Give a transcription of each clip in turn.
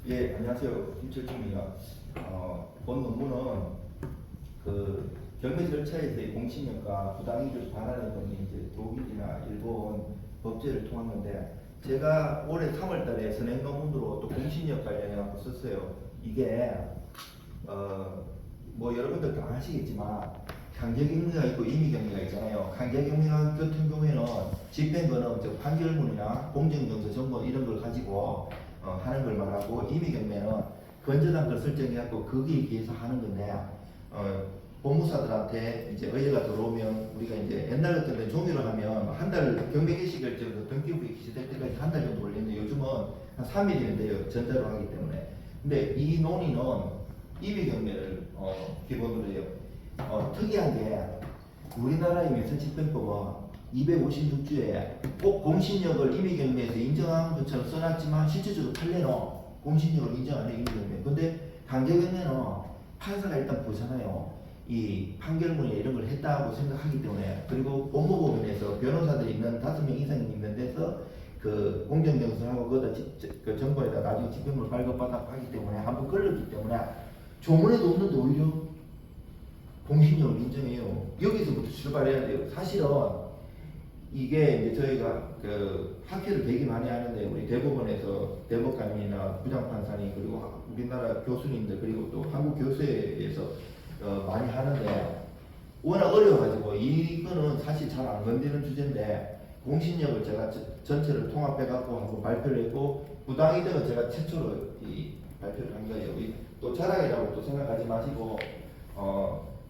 예, 안녕하세요. 김철중입니다. 본 논문은 그 경매 절차에서의 공신력과 부당이익을 반환해 보는 이제 독일이나 일본 법제를 통한 건데, 제가 올해 3월달에 선행 논문으로 또 공신력 관련해 갖고 썼어요. 이게 뭐 여러분들 다 아시겠지만 강제경매가 있고 임의경매가 있잖아요. 강제경매 같은 경우에는 집행거는 즉 판결문이나 공정정서 정보 이런 걸 가지고 하는 걸 말하고, 임의경매는 건전한 걸 설정해갖고 거기에 비해서 하는 건데, 법무사들한테 이제 의뢰가 들어오면 우리가 이제 옛날 같은 종이로 하면 한 달 경매 개시 결정도 등기부에 기재될 때까지 한 달 정도 걸리는데, 요즘은 한 3일이면 돼요. 전자로 하기 때문에. 근데 이 논의는 임의경매를 기본으로 해요. 특이한 게 우리나라의 민사집행법은 256조에 꼭 공신력을 임의경매에서 인정한 것처럼 써놨지만 실질적으로 판례는 공신력을 인정 안 해요. 임의경매. 근데 강제경매는 판사가 일단 보잖아요. 이 판결문에 이런 걸 했다고 생각하기 때문에. 그리고 법무법인에서 변호사들이 있는 5명 이상이 있는 데서 그 공정정서하고 거기다 그 정보에다 나중에 집행물 발급받아 하기 때문에 한번 걸렸기 때문에 조문에도 없는데 오히려 공신력을 인정해요. 여기서부터 출발해야 돼요. 사실은 이게 이제 저희가 그 학회를 되게 많이 하는데, 우리 대법원에서 대법관이나 부장판사님 그리고 우리나라 교수님들 그리고 또 한국교수회에서 많이 하는데, 워낙 어려워가지고 이거는 사실 잘 안 건드리는 주제인데, 공신력을 제가 전체를 통합해갖고 한번 발표를 했고, 부당이득은 제가 최초로 이 발표를 한 거예요. 또 자랑이라고 또 생각하지 마시고,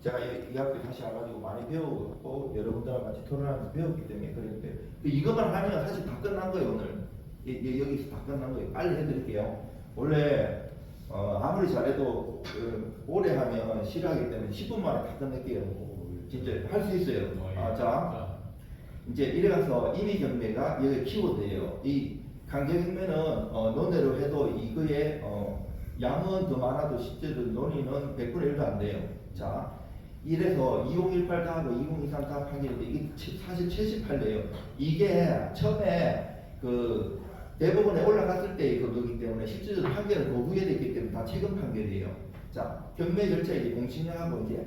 제가 이 학교에 다시 와가지고 많이 배우고 여러분들하고 같이 토론하면서 배웠기 때문에 그랬는데, 이것만 하면 사실 다 끝난 거예요. 오늘 여기서 다 끝난 거예요. 빨리 해드릴게요. 원래 아무리 잘해도 오래 하면 싫어하기 때문에 10분 만에 다 끝낼게요. 진짜 할 수 있어요. 자, 이제 이래가서 임의경매가 여기 키워드예요. 이 강제경매는 논대로 해도 이거의 양은 더 많아도 실제로 논의는 100분의 1도 안 돼요. 자, 이래서 2018 가하고 2023 가합하기인데 이게 사실 78대예요. 이게 처음에 그 대법원에 올라갔을 때의 그거기 때문에 실질적으로 판결을 거부해야 됐기 때문에 다 최근 판결이에요. 자, 경매 절차에 이제 공신력하고 이제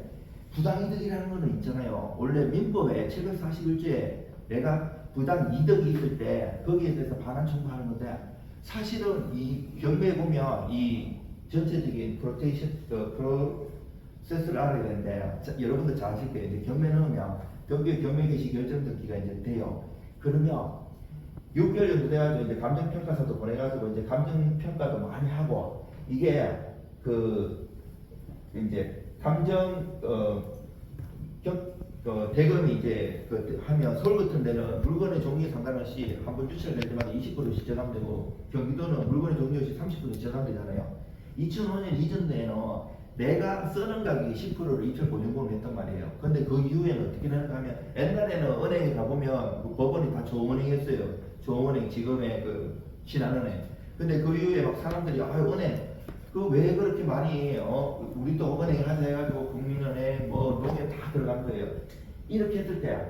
부당이득이라는 거는 있잖아요. 원래 민법에 741조에 내가 부당이득이 있을 때 거기에 대해서 반환 청구하는 건데, 사실은 이 경매에 보면 이 전체적인 프로세스를 알아야 되는데, 여러분들 잘 아실 거예요. 이제 경매 넣으면 경매 개시 결정 듣기가 이제 돼요. 그러면 6개월 정도 돼가지고 이제 감정평가서도 보내가지고 이제 감정평가도 많이 하고, 이게 그 이제 대금이 이제 하면 서울 같은 데는 물건의 종류에 상관없이 한번 유찰될 때마다 20%씩 저감되고, 경기도는 물건의 종류 없이 30%씩 저감되잖아요. 2005년 이전 때에는 내가 쓰는 가격이 10%를 입찰 보증금을 냈단 말이에요. 근데 그 이후에는 어떻게 되는가 하면, 옛날에는 은행에 가보면 그 법원이 다 조은행 했어요. 조은행, 지금의 그 신한은행. 근데 그 이후에 막 사람들이 은행 그 왜 그렇게 많이 우리도 은행 하자 해가지고 국민은행 뭐 농협 다 들어간 거예요. 이렇게 했을 때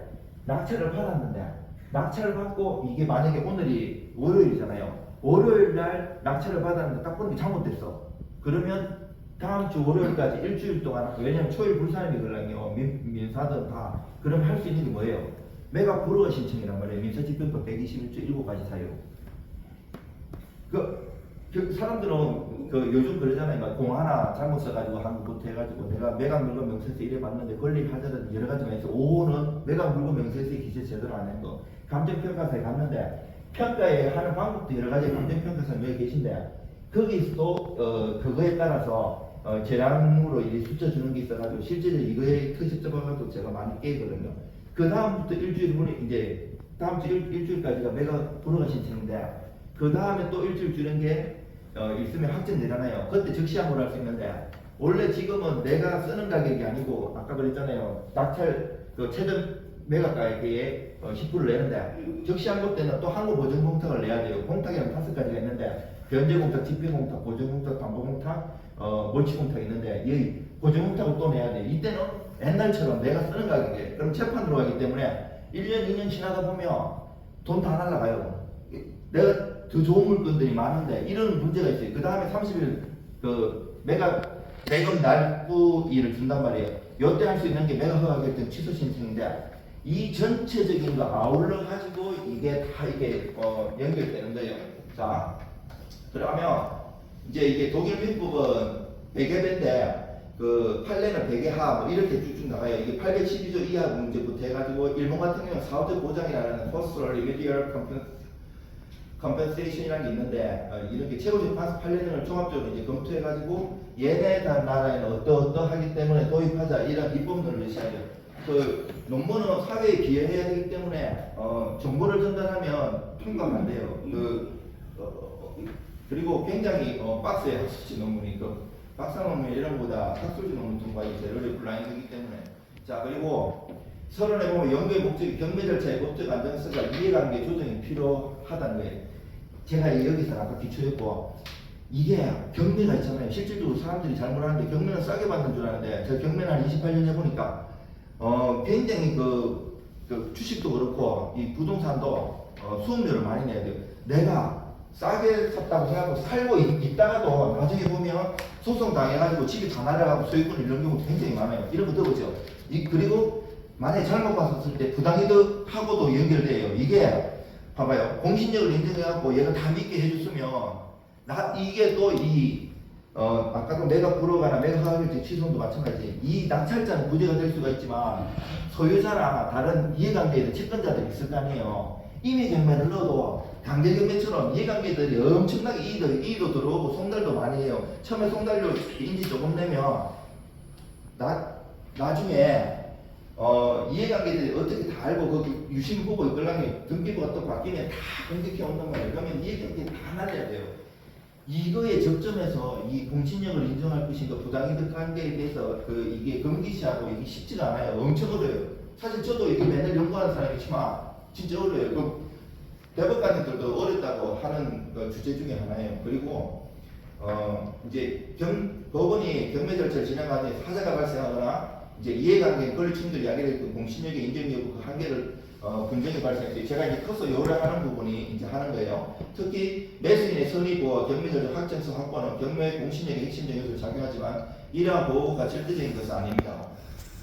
낙찰을 받았는데, 낙찰을 받고 이게 만약에 오늘이 월요일이잖아요. 월요일 날 낙찰을 받았는데 딱 보니까 잘못됐어. 그러면 다음 주 월요일까지 일주일 동안, 왜냐면 초일 불산임이 걸랑요. 민사든 다. 그럼 할 수 있는 게 뭐예요? 매각 불허 신청이란 말이에요. 민사집행법 121조 7가지 사유. 그 사람들은 요즘 그러잖아요. 막 공 하나 잘못 써가지고 한국부터 해가지고 내가 매각 물건 명세서 이래 봤는데 권리 하자든 여러 가지가 있어. 5호는 매각 물건 명세서에 기재 제대로 안 한 거. 감정평가서에 갔는데 평가에 하는 방법도 여러 가지 감정평가서에 여기 계신데, 거기서도 그거에 따라서 재량으로 이제 숫자 주는 게 있어가지고 실제로 이거에 특집 잡아가지고 제가 많이 깨거든요. 그 다음부터 일주일 후에 이제 다음 주 일주일까지가 매각 불허가 신청인데, 그 다음에 또 일주일 주는 게 있으면 확정되잖아요. 그때 즉시 항고를 할 수 있는데, 원래 지금은 내가 쓰는 가격이 아니고 아까 그랬잖아요. 낙찰 최저 매각 가격에 10%를 내는데, 즉시 항고 때는 또 항고 보증 공탁을 내야 돼요. 공탁에는 5가지가 있는데, 변제 공탁, 집행 공탁, 보증 공탁, 담보 공탁, 몰치 공탁이 있는데, 이 보증 공탁을 또 내야 돼요. 이때는 옛날처럼 내가 쓰는 가격에, 그럼 재판 들어가기 때문에 1년, 2년 지나다 보면 돈 다 날라가요. 내가 더 좋은 물건들이 많은데 이런 문제가 있어요. 그 다음에 30일 그 메가 대금 납부일을 준단 말이에요. 요때 할 수 있는 게 메가 허가 결정 취소 신청인데 이 전체적인 거 아울러 가지고 이게 다 이게 연결되는 거예요. 자, 그러면 이제 이게 독일 민법은 베개배인데 그 판례는 베개하 뭐 이렇게 쭉쭉 나가요. 이게 812조 이하 문제부터 해가지고 일본 같은 경우는 사업적 보장이라는 Postural Remedial Compensation이라는 게 있는데 이렇게 최고재판소 판례 등을 종합적으로 이제 검토해가지고 얘네 나라에는 어떠하기 때문에 도입하자 이런 입법론을 제시하죠. 그 논문은 사회에 기여해야 되기 때문에 정보를 전달하면 통과가 안 돼요. 그리고 굉장히 빡세요. 학술지 논문이 박사 논문 이런 거보다 학술지 논문 통과가 제일 블라인드이기 때문에. 자, 그리고 서론에 보면 연구의 목적이 경매 절차의 법적 안정성과 이해관계 조정이 필요하다는 거예요. 제가 여기서 아까 기초했고 이게 경매가 있잖아요. 실질적으로 사람들이 잘못하는데 경매는 싸게 받는 줄 아는데 저 경매는 한 28년 해보니까 굉장히 그 주식도 그렇고 이 부동산도 수업료를 많이 내야 돼요. 내가 싸게 샀다고 생각하고 살고 있다가도 나중에 보면 소송 당해가지고 집이 다 날아가고 소유권 잃는 경우도 굉장히 많아요. 이런 거 들어보죠. 그리고 만약에 잘못 봤었을 때 부당이득하고도 연결돼요. 이게 봐봐요. 공신력을 인정해갖고 얘가 다 믿게 해줬으면 이게 또 아까도 내가 불허가나 내가 허가결정 취소도 마찬가지. 이 낙찰자는 부재가 될 수가 있지만 소유자나 다른 이해관계에 채권자들이 있을 거 아니에요. 임의 경매를 넣어도 강제 경매처럼 이해관계들이 엄청나게 이의도 들어오고 송달도 많이 해요. 처음에 송달료 인지 조금 내면 나중에 이해관계들이 어떻게 다 알고 거기 유심 보고 이끌라면 등기부가 또 바뀌면 다 공격해 온단 말이에요. 그러면 이해관계 다 날려야 돼요. 이거에 접점에서 이 공신력을 인정할 것인가 부당이득 관계에 대해서 이게 금기시하고 이게 쉽지가 않아요. 엄청 어려워요. 사실 저도 이게 맨날 연구하는 사람이지만 진짜 어려워요. 대법관님들도 어렵다고 하는 주제 중에 하나예요. 그리고 이제 법원이 경매 절차를 진행하는 하자가 발생하거나 이제 이해관계에 권리 충돌이 야기될 공신력의 인정 여부 그 한계를 분쟁이 발생했어요. 제가 이제 커서 요구하는 부분이 이제 하는 거예요. 특히 매수인의 선의보와 경매 절차 확정성 확보는 경매 공신력의 핵심적 요소를 작용하지만 이러한 보호가 절대적인 것은 아닙니다.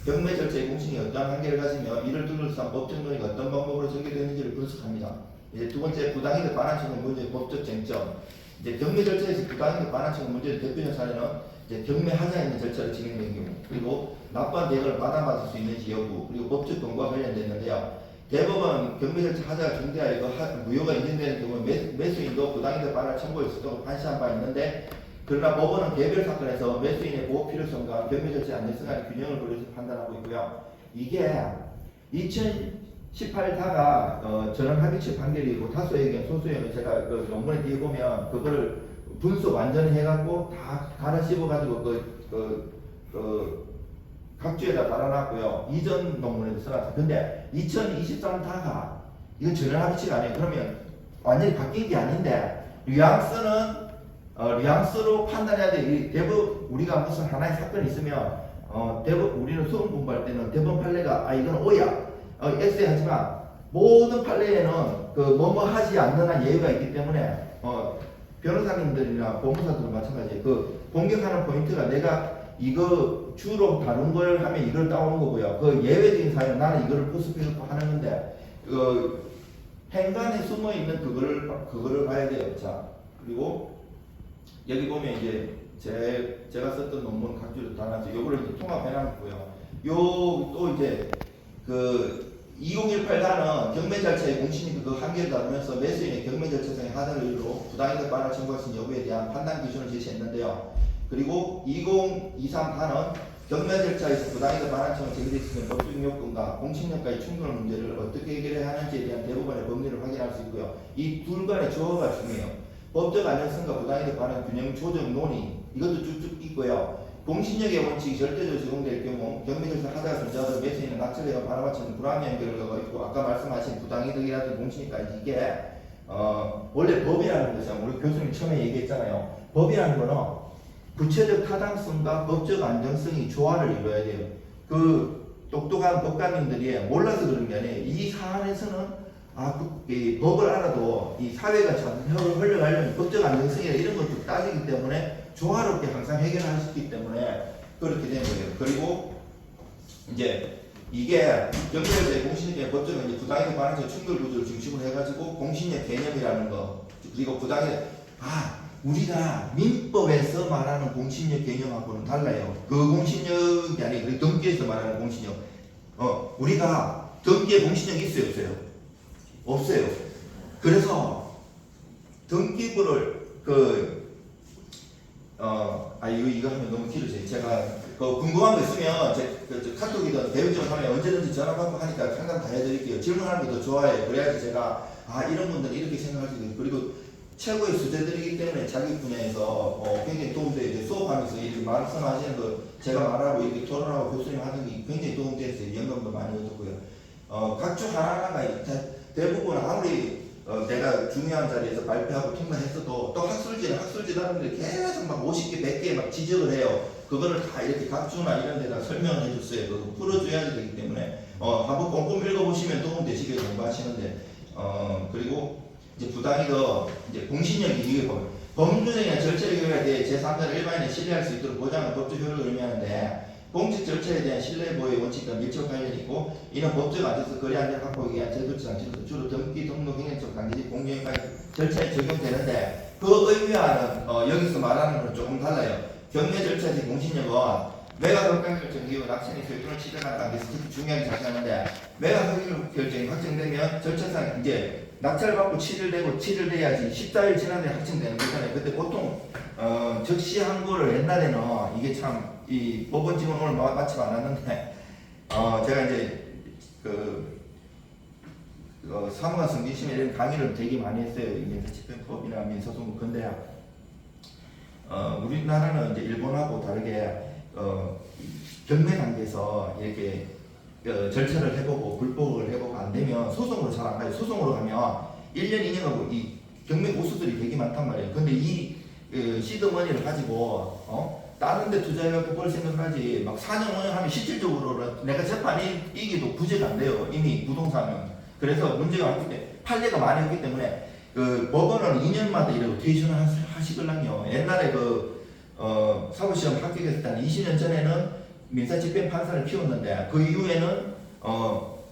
경매 절차의 공신이 어떠한 한계를 가지며 이를 둘러싼 법적 논의가 어떤 방법으로 전개되는지를 분석합니다. 이제 두 번째 부당이득 반환청의 문제 법적 쟁점. 이제 경매 절차에서 부당이득 반환청의 문제의 대표적 사례는 이제 경매하자 있는 절차를 진행된 경우, 그리고 납부한 대가를 받아받을 수 있는지 여부, 그리고 법적 권고와 관련됐는데요. 대법원 경매 절차 하자가 중대하여 무효가 인정되는 경우 매수인도 부당이득 반환 청구를 수도 판시한 바 있는데, 그러나 법원은 개별 사건에서 매수인의 보호 필요성과 경매 절차의 안정성 간의 균형을 고려해서 판단하고 있고요. 이게 2018다가 전원 합의체 판결이고 다수의 의견, 소수의 의견 제가 그 논문에 뒤에 보면 그거를 분석 완전히 해갖고 다 갈아 씹어가지고 각주에다 달아놨고요. 이전 논문에도 써놨어요. 근데 2023다가 이건 전원 합의체가 아니에요. 그러면 완전히 바뀐 게 아닌데 뉘앙스로 판단해야 돼. 대법 우리가 무슨 하나의 사건이 있으면 대법 우리는 수험 공부할 때는 대법 판례가 이건 O야. X에 하지만 모든 판례에는 그 뭐뭐 하지 않는 한 예외가 있기 때문에 변호사님들이나 법무사들은 마찬가지예요. 그 공격하는 포인트가 내가 이거 주로 다른 걸 하면 이걸 따오는 거고요. 그 예외적인 사유는 나는 이거를 포스피해서 하는 건데 행간에 숨어 있는 그거를 봐야 돼요. 자, 그리고 여기 보면 이제 제가 썼던 논문 각주를 다 놨죠. 요거를 이제 통합해놨고요. 요 또 이제 2018다는 경매 절차의 공신이 그 한계를 다루면서 매수인의 경매 절차상의 하자를 이유로 부당이득 반환 청구할 수 있는 여부에 대한 판단 기준을 제시했는데요. 그리고 2023다는 경매 절차에서 부당이득 반환 청구가 제기될 수 있는 법적 요건과 공신력과의 충돌 문제를 어떻게 해결해야 하는지에 대한 대법원의 법리를 확인할 수 있고요. 이 둘 간의 조화가 중요해요. 법적 안정성과 부당이득 반환 균형 조정 논의 이것도 쭉쭉 있고요. 공신력의 원칙이 절대적으로 적용될 경우 경매 절차 하자가 존재하도록 매수인은 낙찰자가 바라맞추는 불합리한 연결을 있고 아까 말씀하신 부당이득이라든지 공신력까지 이게 원래 법이라는 것은 우리 교수님 처음에 얘기했잖아요. 법이라는 거는 구체적 타당성과 법적 안정성이 조화를 이루어야 돼요. 그 똑똑한 법관님들이 몰라서 그런 게 아니에요. 이 사안에서는 이 법을 알아도 이 사회가 참 흘러가려면 법적 안정성이나 이런 것도 따지기 때문에 조화롭게 항상 해결할 수 있기 때문에 그렇게 된 거예요. 그리고 이제 이게 경제의 공신력 법적은 이제 부당에 관한 충돌 구조를 중심으로 해가지고 공신력 개념이라는 거, 그리고 부당에 우리가 민법에서 말하는 공신력 개념하고는 달라요. 그 공신력이 아니고 등기에서 말하는 공신력. 우리가 등기에 공신력이 있어요, 없어요? 없어요. 그래서 등기부를 이거 하면 너무 길어져요. 제가 궁금한 거 있으면 카톡이든 대외적으로 하면 언제든지 전화 받고 하니까 상담 다 해드릴게요. 질문하는 것도 좋아해요. 그래야지 제가 이런 분들은 이렇게 생각할 수 있어요. 그리고 최고의 수재들이기 때문에 자기 분야에서 굉장히 도움돼요. 이제 수업하면서 이렇게 말씀하시는 거 제가 말하고 이렇게 토론하고 교수님 하는 게 굉장히 도움됐어요. 영감도 많이 얻었고요. 각종 하나하나가 대부분 아무리 내가 중요한 자리에서 발표하고 통과했어도 또 학술지라는데 계속 막 50개, 100개 막 지적을 해요. 그거를 다 이렇게 각주나 이런 데다 설명을 해줬어요. 그거 풀어줘야 되기 때문에 한번 꼼꼼히 읽어보시면 도움되시게 공부하시는데 그리고 이제 부당이도 이제 공신력이 이게 법률행위나 절차에 대해 제3자를 일반인이 신뢰할 수 있도록 보장하는 법적 효력을 의미하는데 공직 절차에 대한 신뢰 보호의 원칙과 밀접 관련이 있고 이는 법적 안에서 거래 안전 확보에 의한 제도적 장치로서 주로 등기, 등록, 행정적 관계직, 공유행까지 절차에 적용되는데 그 의미와는 여기서 말하는 건 조금 달라요. 경매 절차의 공신력은 매각 협상 결정 이후 낙찰이 결정을 시작하는 단계에서 특히 중요하게 작용하는데 매각 협상 결정이 확정되면 절차상 이제 낙찰 받고 7일 되고 7일 돼야지 14일 지난 뒤에 확정되는 거잖아요. 그때 보통 즉시 항고를 옛날에는 이게 참 이 법원 지원 오늘 마침 안 왔는데 제가 이제 사무관 승진심에 이런 강의를 되게 많이 했어요. 민사집행법이나 민사소송. 근데 우리나라는 이제 일본하고 다르게 경매 단계에서 이렇게 절차를 해보고 불법을 해보고 안 되면 소송으로 잘 안 가요. 소송으로 가면 1년, 2년 하고 이 경매 고수들이 되게 많단 말이에요. 근데 이 시드머니를 가지고 다른 데 투자해갖고 벌 생각을 하지 막 4년, 5년 하면 실질적으로 내가 재판이 이기도 구제가 안 돼요. 이미 부동산은. 그래서 문제가 많기 때문에 판례가 많이 없기 때문에 법원은 2년마다 이렇게 로테이션을 하시거든요. 옛날에 사법시험 합격했을 때 20년 전에는 민사집행 판사를 키웠는데 그 이후에는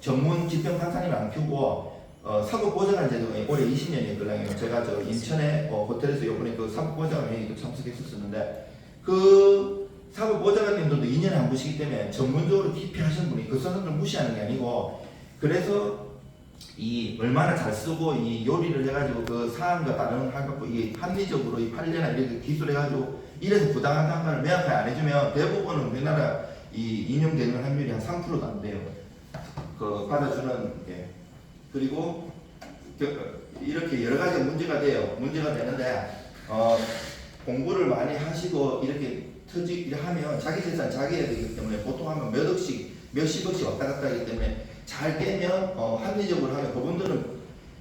전문 집행 판사님을 안 키우고 사법보좌관 제도가 올해 20년이었거든요. 제가 인천에 호텔에서 이번에 사법보좌관 회의도 참석했었는데 그 사법보좌관님들도 2년에 한 번씩이기 때문에 전문적으로 깊이 하시는 분이 그 사람들 무시하는 게 아니고 그래서 이 얼마나 잘 쓰고 이 요리를 해가지고 그 사안과 다른 해갖고 이게 합리적으로 이 판례나 이렇게 기술해가지고 이래서 부당하다는 걸 명확하게 안 해주면 대부분은 우리나라 이 인용되는 확률이 한 3%도 안 돼요. 받아주는 게. 그리고 이렇게 여러 가지 문제가 돼요. 문제가 되는데 공부를 많이 하시고 이렇게 하면 자기 재산 자기해야 되기 때문에 보통 하면 몇 억씩 몇십억씩 왔다 갔다 하기 때문에 잘 깨면 합리적으로 하면 그분들은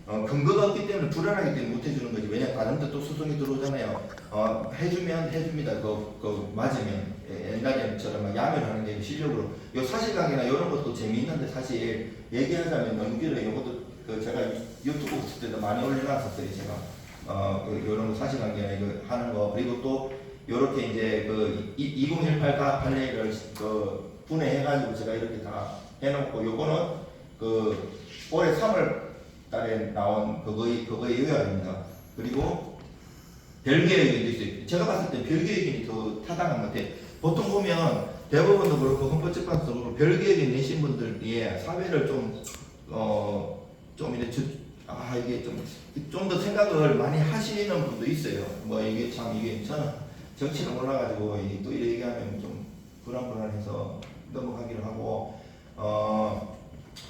근거가 없기 때문에 불안하기 때문에 못 해주는 거지. 왜냐면 다른 데 또 소송이 들어오잖아요. 해주면 해줍니다. 맞으면 옛날처럼 막 야멸하는 게 실력으로 요 사실관계나 이런 것도 재미있는데 사실 얘기하자면 너무 길어요. 이것도 제가 유튜브 했을 때도 많이 올려놨었어요. 제가 이런 거 사실관계나 이거 하는 거 그리고 또 요렇게 이제 2018 판례를 분해해가지고 제가 이렇게 다 해놓고 요거는 올해 3월 달에 나온 그거의 요약입니다. 그리고 별개의 의견도 있어요. 제가 봤을 때 별개의 의견이 더 타당한 것 같아요. 보통 보면 대법원도 그렇고 헌법재판소도 그렇고 별개의 의견 내신 분들이 사회를 좀 이게 좀 더 생각을 많이 하시는 분도 있어요. 이게 저는 정치를 몰라가지고 또 이렇게 얘기하면 좀 불안해서 넘어가기로 하고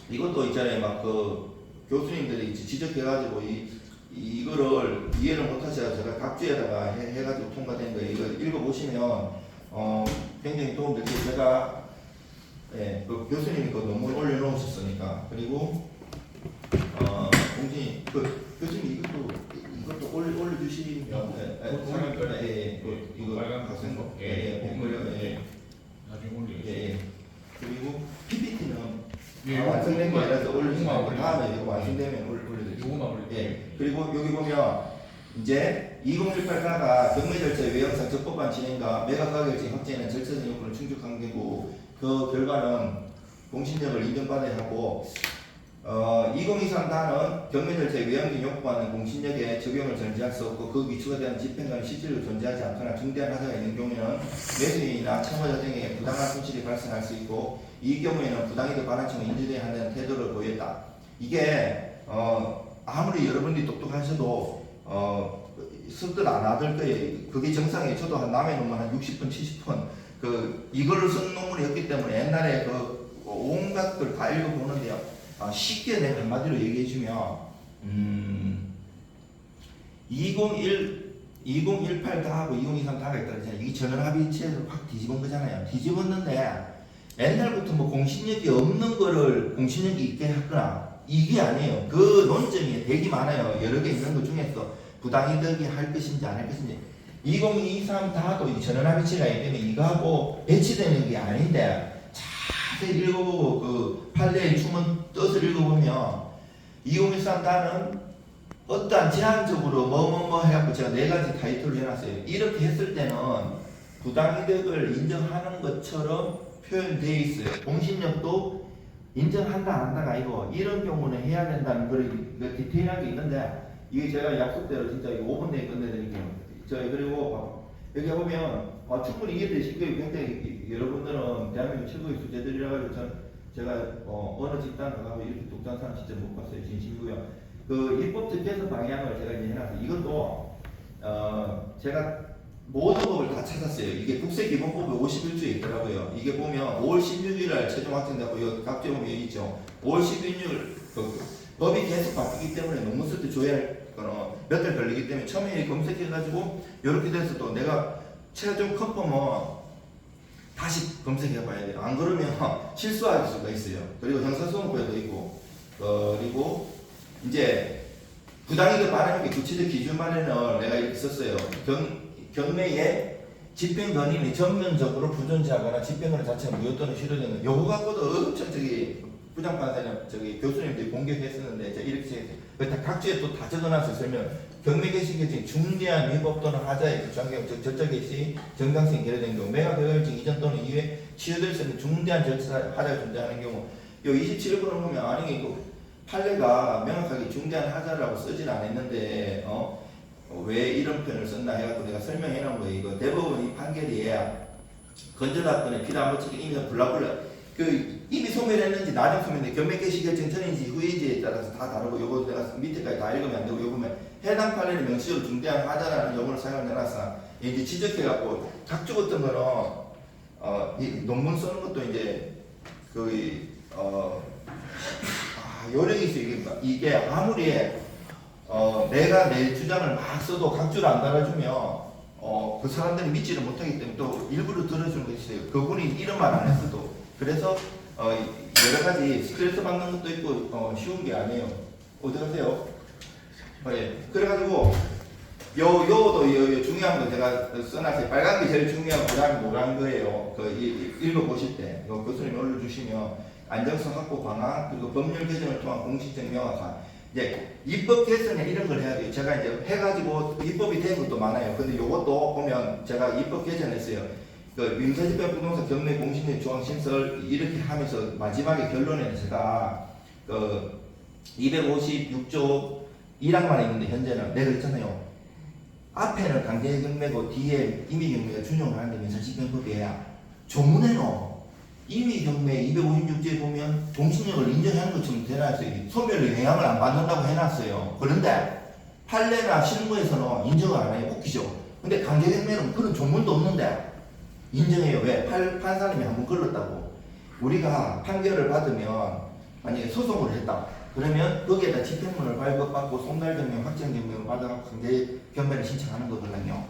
이것도 있잖아요. 교수님들이 지적해가지고 이거를 이해를 못하셔서 제가 각주에다가 해가지고 통과된 거예요. 이거 읽어보시면 굉장히 도움되고 제가 교수님이 그 논문 올려놓으셨으니까 그리고 공진이 교수님 이것도 올려주시면 이거 빨간 같은 거 나중에 올리겠습니다. 그리고 PPT는 완성된 게 아니라서 올려주시면 다음에 이거 완성되면 보고 마무리. 예. 그리고 여기 보면 이제 2018가가 경매 절차 외형상 적법한 진행과 매각 가격증 확정에는 절차적 요건을 충족한 경우 그 결과는 공신력을 인정받아야 하고 2023단은 경매 절차의 외형적 요구하는 공신력에 적용을 전제할 수 없고 그 위치가 대한 집행관이 실질로 존재하지 않거나 중대한 하자가 있는 경우에는 매수인이나 채무자 등에게 부당한 손실이 발생할 수 있고 이 경우에는 부당이득 반환청을 인정해야 한다는 태도를 보였다. 이게 아무리 여러분들이 똑똑하셔도 습득 안 하들 거예요. 그게 정상이에요. 저도 한 남의 논문 한 60분, 70분 이거를 쓴 논문이었기 때문에 옛날에 그 온갖 걸 다 읽어보는데요. 쉽게 내가 한마디로 얘기해주면 2018 다 하고 2023 다가 있다잖아요. 이게 전원합의체를 확 뒤집은 거잖아요. 뒤집었는데 옛날부터 뭐 공신력이 없는 거를 공신력이 있게 했거나 이게 아니에요. 그 논점이 되게 많아요. 여러 개 있는 것 중에서 부당이득이 할 것인지 안 할 것인지 2023 다도 이 전원합의체가 있기 때문에 이거하고 배치되는 게 아닌데 자세히 읽어보고 그 판례의 춤은 뜻을 읽어보면 2013 다는 어떠한 제한적으로 뭐뭐뭐 해갖고 제가 4가지 타이틀을 해놨어요. 이렇게 했을 때는 부당이득을 인정하는 것처럼 표현되어 있어요. 공신력도 인정한다 안 한다가 아니고 이런 경우는 해야 된다는 그런 디테일하게 있는데 이게 제가 약속대로 진짜 5분 내에 끝내드릴게요. 그리고 여기 보면 충분히 이해되실 거예요. 굉장히 여러분들은 대한민국 최고의 수재들이라 가지고 제가 어느 집단 가고 이렇게 독단 사람 진짜 못 봤어요. 진심이고요. 그 입법적 개선 방향을 제가 이제 해놨어요. 이것도 제가 모든 법을 다 찾았어요. 이게 국세기본법에 51조에 있더라고요. 이게 보면 5월 16일날 최종 확정되고 여기 각종 보면 여기 있죠. 5월 16일 법이 계속 바뀌기 때문에 논문 쓸 때 조회할 거는 몇 달 걸리기 때문에 처음에 검색해가지고 이렇게 돼서 또 내가 최종 컨펌은 다시 검색해 봐야 돼요. 안 그러면 실수할 수가 있어요. 그리고 형사소송법에도 있고 그리고 이제 부당이득 반환의 구체적 기준만에는 내가 이렇게 썼어요. 경매에 집행권인이 전면적으로 부존재하거나 집행권 자체가 무효 또는 실효되는 요거 갖고도 엄청 부장판사님 교수님들이 공격했었는데 제가 이렇게 각주에 또 다 적어놨어요. 설명. 경매 개시 결정 중대한 위법 또는 하자의 규정경 즉 절차 개시 정당성이 결여된 경우 매각 결정 이전 또는 이후에 취소될 수 있는 중대한 절차 하자가 존재하는 경우 요 27번을 보면 아니 이거 판례가 명확하게 중대한 하자라고 쓰진 않았는데 왜 이런 표현을 썼나 해갖고 내가 설명해 놓은 거예요. 이거 대법원 이 판결이 건조사건의 피담보책이 이미 블라블라 이미 소멸했는지 나중 소멸했는지 경매 개시 결정 전인지 후인지에 따라서 다 다르고 요거 내가 밑에까지 다 읽으면 안 되고 요 보면 해당 판례는 명시적으로 중대한 하자라는 용어를 사용해놨으나 이제 지적해갖고 각 죽었던 거는 이 논문 쓰는 것도 이제 요령이 있어요. 이게 아무리 내가 내 주장을 막 써도 각주를 안 달아주면 그 사람들이 믿지를 못하기 때문에 또 일부러 들어주는 것이 있어요. 그분이 이런 말 안 했어도 그래서 여러 가지 스트레스 받는 것도 있고 쉬운 게 아니에요. 어디 가세요? 예. 그래가지고 요도 중요한 거 제가 써놨어요. 빨간 게 제일 중요하고 그다음에 노란 거예요. 읽어보실 때 교수님이 올려주시면 안정성 확보 방안 그리고 법률 개정을 통한 공식적 명확한 이제 입법 개선에 이런 걸 해야 돼요. 제가 이제 해가지고 입법이 된 것도 많아요. 근데 요것도 보면 제가 입법 개정했어요. 민사집행 부동산 경매 공신력 조항 신설 이렇게 하면서 마지막에 결론에는 제가 256조 1항만 있는데 현재는 내가 그랬잖아요. 앞에는 강제 경매고 뒤에 임의 경매가 준용을 하는데 민사집행법이에요. 조문에는 임의 경매 256조에 보면 공신력을 인정하는 것처럼 해놨어요. 소멸의 영향을 안 받는다고 해놨어요. 그런데 판례나 실무에서는 인정을 안 해요. 웃기죠. 근데 강제 경매는 그런 조문도 없는데 인정해요. 왜? 판사님이 한번 걸렀다고. 우리가 판결을 받으면 만약에 소송을 했다. 그러면 거기에다 집행문을 발급받고 송달경명, 확정경명을 받아갖고 강제 경매를 신청하는 거거든요.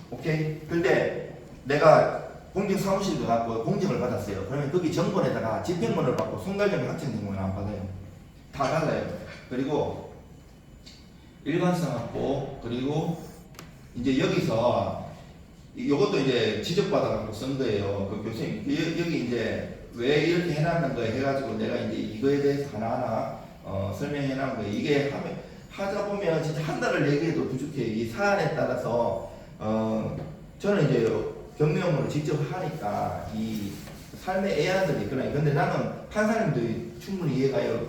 오케이? 근데 내가 공정사무실도 갖고 공정을 받았어요. 그러면 거기 정본에다가 집행문을 받고 송달경명, 확정경명을 안 받아요. 다 달라요. 그리고 일관성 확보 그리고 이제 여기서 이것도 이제 지적받아갖고 쓴 거예요. 그 교수님 여기 이제 왜 이렇게 해놨는 거에 해가지고 내가 이제 이거에 대해서 하나하나 설명해 놓은 거예요. 이게 하다 보면 진짜 한 달을 얘기해도 부족해요. 이 사안에 따라서 저는 이제 경매업무를 직접 하니까 이 삶의 애환들이 있거든요. 근데 나는 판사님들이 충분히 이해가요.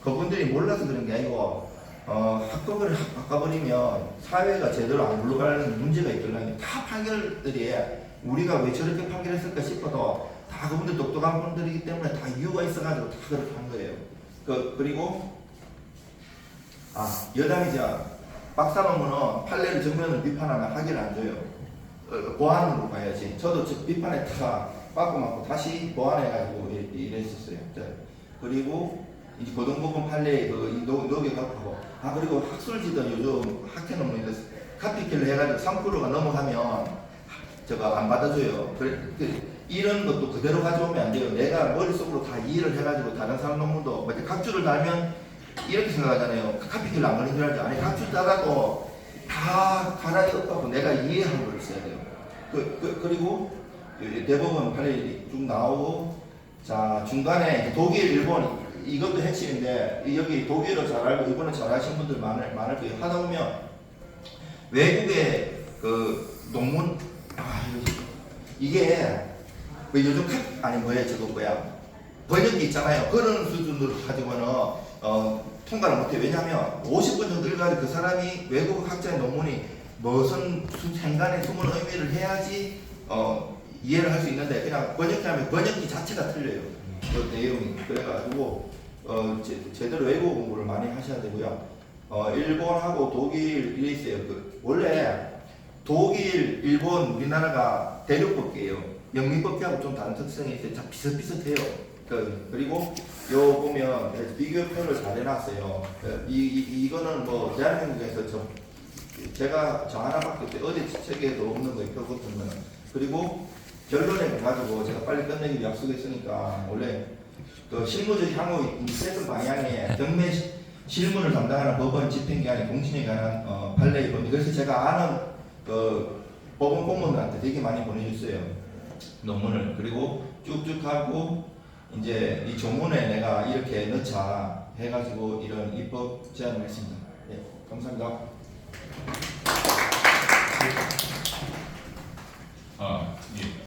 그분들이 몰라서 그런 게 아니고 합법을 바꿔버리면 사회가 제대로 안 굴러가는 문제가 있거든요. 다 판결들이 우리가 왜 저렇게 판결했을까 싶어도 다 그분들 똑똑한 분들이기 때문에 다 이유가 있어가지고 다 그렇게 한 거예요. 그리고 여당이자 박사 논문은 판례를 정면으로 비판하면 학위를 안 줘요. 보완으로 가야지. 저도 비판했다가 빠꾸 맞고 다시 보완해가지고 이랬었어요. 그리고 이제 고등법원 판례 녹여갖고 그리고 학술지도 요즘 학회 논문인데 카피킬을 해가지고 3%가 넘어가면 저거 안 받아줘요. 이런 것도 그대로 가져오면 안 돼요. 내가 머릿속으로 다 이해를 해가지고 다른 사람 논문도 각주를 달면 이렇게 생각하잖아요. 카피킬을 안 걸린 줄 알지. 아니 각주 달아도 다 갈아엎고 내가 이해한 걸 써야 돼요. 그리고 대법원 판례 쭉 나오고 자 중간에 독일, 일본 이것도 핵심인데 여기 독일어 잘 알고 일본어 잘 아시는 분들 많을 거예요. 하다 보면 외국의 논문 이게 요즘 번역기 있잖아요. 그런 수준으로 가지고는 통과를 못해. 왜냐하면 50분 정도 읽어가지고 그 사람이 외국 학자의 논문이 무슨 행간에 숨은 의미를 해야지 이해를 할 수 있는데 그냥 번역하면 번역기 자체가 틀려요. 그 내용이. 그래가지고 제대로 외국어 공부를 많이 하셔야 되고요. 일본하고 독일 이래 있어요. 원래 독일, 일본, 우리나라가 대륙법계예요. 영미법계하고 좀 다른 특성이 있어요. 다 비슷비슷해요. 그리고 요 보면 비교표를 잘 해놨어요. 이거는 뭐 대한민국에서 제가 저 하나밖에 없어요. 어디 책에도 없는 거예요. 표 같은 거는. 그리고 결론에 가가지고 제가 빨리 끝내기로 약속했으니까 원래 실무적 향후 세금 방향에 경매 실무를 담당하는 법원 집행기관의 공신에 관한 판례의 범위. 그래서 제가 아는 법원 공무원들한테 되게 많이 보내줬어요. 논문을. 그리고 쭉쭉 하고 이제 이 조문에 내가 이렇게 넣자 해가지고 이런 입법 제안을 했습니다. 네, 감사합니다. 예.